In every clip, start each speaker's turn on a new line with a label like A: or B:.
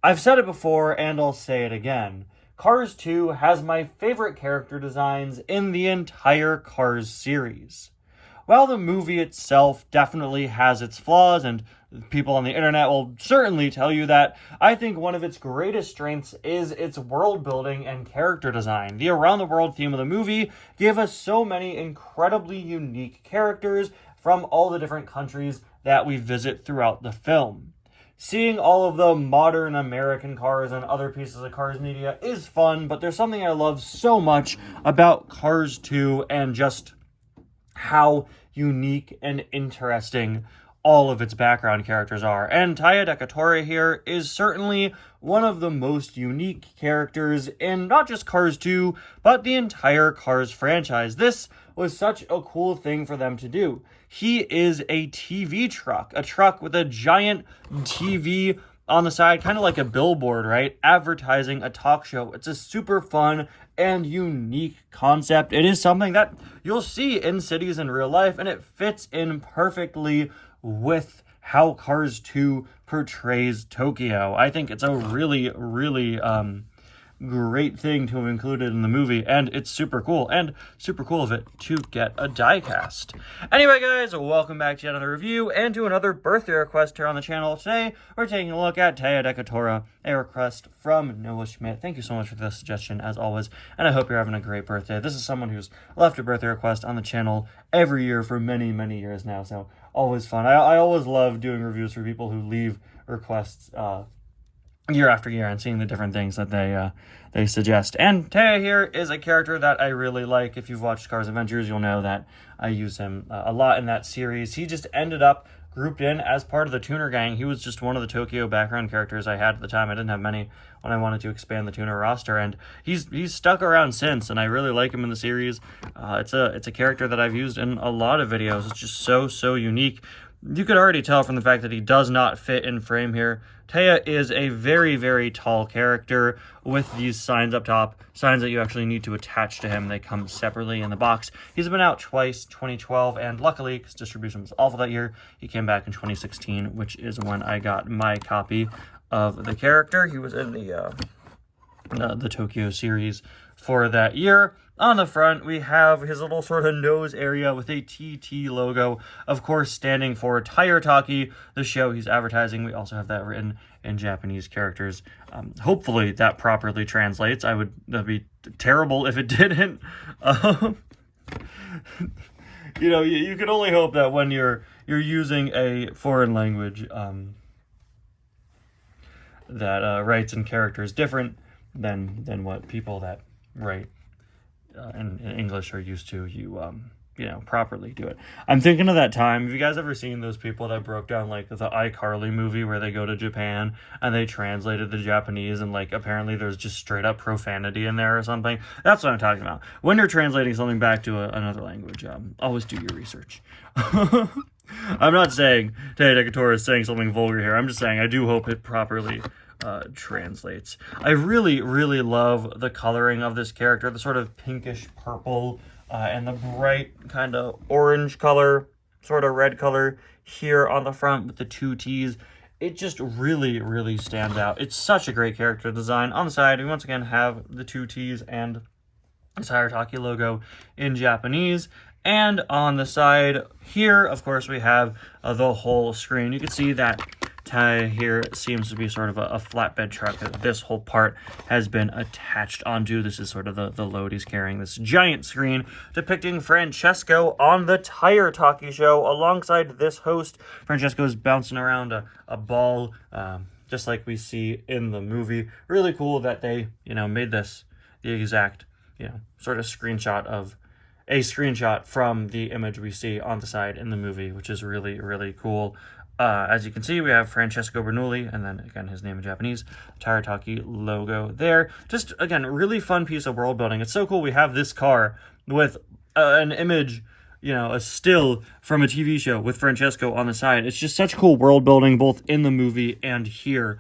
A: I've said it before and I'll say it again. Cars 2 has my favorite character designs in the entire Cars series. While the movie itself definitely has its flaws, and people on the internet will certainly tell you that, I think one of its greatest strengths is its world building and character design. The around the world theme of the movie gave us so many incredibly unique characters from all the different countries that we visit throughout the film. Seeing all of the modern American cars and other pieces of Cars media is fun, but there's something I love so much about Cars 2 and just how unique and interesting all of its background characters are. And Taia Decotura here is certainly one of the most unique characters in not just Cars 2, but the entire Cars franchise. This was such a cool thing for them to do. He is a TV truck, a truck with a giant TV on the side, kind of like a billboard, right? Advertising a talk show. It's a super fun and unique concept. It is something that you'll see in cities in real life, and it fits in perfectly with how Cars 2 portrays Tokyo. I think it's a really, really great thing to have included in the movie, and it's super cool, and super cool of it to get a die-cast. Anyway, guys, welcome back to another review and to another birthday request here on the channel. Today, we're taking a look at Taia Decotura, a request from Noah Schmidt. Thank you so much for the suggestion, as always, and I hope you're having a great birthday. This is someone who's left a birthday request on the channel every year for many, many years now, so always fun. I always love doing reviews for people who leave requests year after year and seeing the different things that they suggest. And Taia here is a character that I really like. If you've watched Cars Adventures, you'll know that I use him a lot in that series. He just ended up grouped in as part of the Tuner Gang. He was just one of the Tokyo background characters I had at the time. I didn't have many when I wanted to expand the Tuner roster, and he's stuck around since, and I really like him in the series. It's a character that I've used in a lot of videos. It's just so unique. You could already tell from the fact that he does not fit in frame here. Taia is a very tall character with these signs up top, signs that you actually need to attach to him. They come separately in the box. He's been out twice, 2012, and luckily, because distribution was awful that year, he came back in 2016, which is when I got my copy of the character. He was in the Tokyo series for that year. On the front, we have his little sort of nose area with a TT logo, of course, standing for Tire Talkie, the show he's advertising. We also have that written in Japanese characters. Hopefully that properly translates. That'd be terrible if it didn't. You know, you can only hope that when you're using a foreign language that writes in characters different than what people that write in English are used to, you know, properly do it. I'm thinking of that time. Have you guys ever seen those people that broke down like the iCarly movie where they go to Japan and they translated the Japanese and like apparently there's just straight up profanity in there or something? That's what I'm talking about. When you're translating something back to another language, always do your research. I'm not saying Taia Decotura is saying something vulgar here. I'm just saying I do hope it properly translates. I really love the coloring of this character, the sort of pinkish purple and the bright kind of orange color, sort of red color here on the front with the two T's. It just really stands out. It's such a great character design. On the side, we once again have the two T's and the Tire Talkie logo in Japanese. And on the side here, of course, we have the whole screen. You can see that Taia here seems to be sort of a flatbed truck that this whole part has been attached onto. This is sort of the load he's carrying. This giant screen depicting Francesco on the Tire Talkie show alongside this host. Francesco's bouncing around a ball, just like we see in the movie. Really cool that they, you know, made this the exact, you know, sort of screenshot of a screenshot from the image we see on the side in the movie, which is really cool. As you can see, we have Francesco Bernoulli, and then, again, his name in Japanese, Tire Talkie logo there. Just, again, a really fun piece of world building. It's so cool we have this car with an image, you know, a still from a TV show with Francesco on the side. It's just such cool world building, both in the movie and here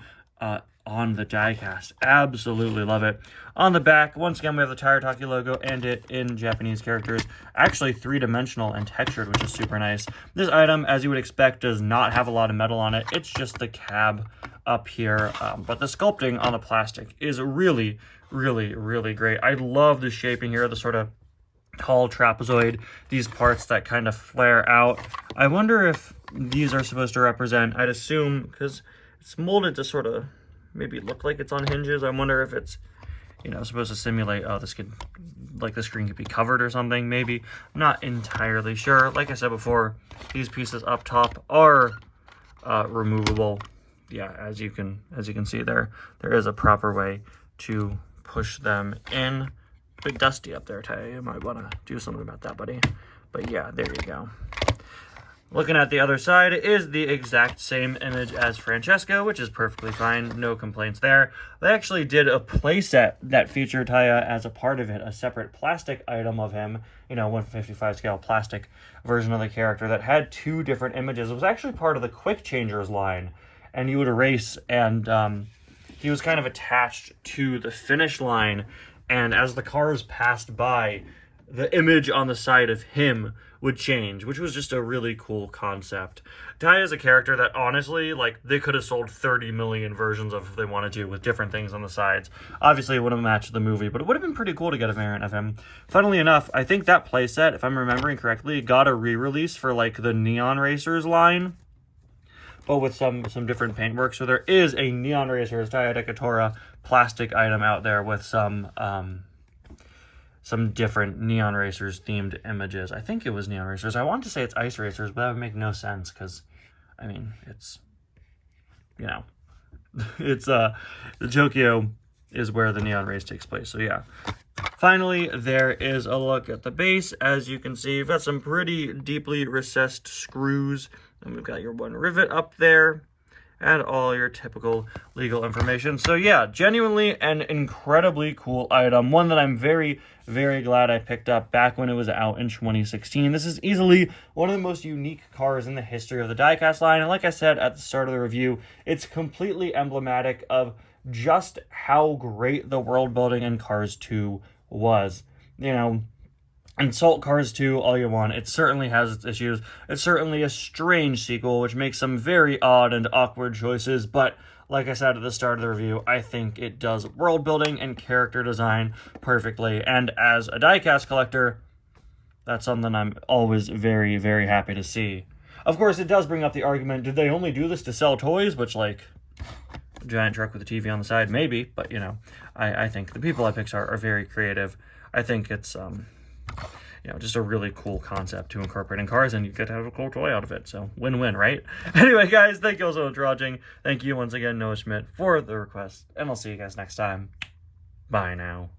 A: on the diecast. Absolutely love it. On the back, once again, we have the Tire Talkie logo and it in Japanese characters. Actually three-dimensional and textured, which is super nice. This item, as you would expect, does not have a lot of metal on it. It's just the cab up here. But the sculpting on the plastic is really, really, really great. I love the shaping here, the sort of tall trapezoid, these parts that kind of flare out. I wonder if these are supposed to represent, I'd assume, because it's molded to sort of maybe look like it's on hinges. I wonder if it's, you know, supposed to simulate, oh, this could, like the screen could be covered or something, maybe. I'm not entirely sure. Like I said before, these pieces up top are removable. Yeah, as you can see there is a proper way to push them in. A bit dusty up there, Taia. You might want to do something about that, buddy. But yeah, there you go. Looking at the other side is the exact same image as Francesco, which is perfectly fine. No complaints there. They actually did a playset that featured Taia as a part of it, a separate plastic item of him, you know, 1/55 scale plastic version of the character that had two different images. It was actually part of the Quick Changers line, and you would erase, and he was kind of attached to the finish line, and as the cars passed by, the image on the side of him would change, which was just a really cool concept. Taia is a character that honestly, like, they could have sold 30 million versions of if they wanted to, with different things on the sides. Obviously, it wouldn't have matched the movie, but it would have been pretty cool to get a variant of him. Funnily enough, I think that playset, if I'm remembering correctly, got a re-release for, like, the Neon Racers line, but with some different paintwork. So there is a Neon Racers Taia Decotura plastic item out there with some different Neon Racers themed images. I think it was Neon Racers. I want to say it's Ice Racers, but that would make no sense because, I mean, it's, you know, it's, the Tokyo is where the Neon Race takes place. So yeah. Finally, there is a look at the base. As you can see, you've got some pretty deeply recessed screws, and we've got your one rivet up there, and all your typical legal information. So yeah, genuinely an incredibly cool item. One that I'm very, very glad I picked up back when it was out in 2016. This is easily one of the most unique cars in the history of the diecast line. And like I said at the start of the review, it's completely emblematic of just how great the world building in Cars 2 was. You know, insult Cars 2 all you want. It certainly has its issues. It's certainly a strange sequel, which makes some very odd and awkward choices, but like I said at the start of the review, I think it does world building and character design perfectly, and as a diecast collector, that's something I'm always very, very happy to see. Of course, it does bring up the argument, did they only do this to sell toys? Which, like, a giant truck with a TV on the side, maybe, but, you know, I think the people at Pixar are very creative. I think it's, you know, just a really cool concept to incorporate in cars, and you get to have a cool toy out of it. So win-win, right? Anyway, guys, thank you all so much for watching. Thank you once again, Noah Schmidt, for the request, and I'll see you guys next time. Bye now.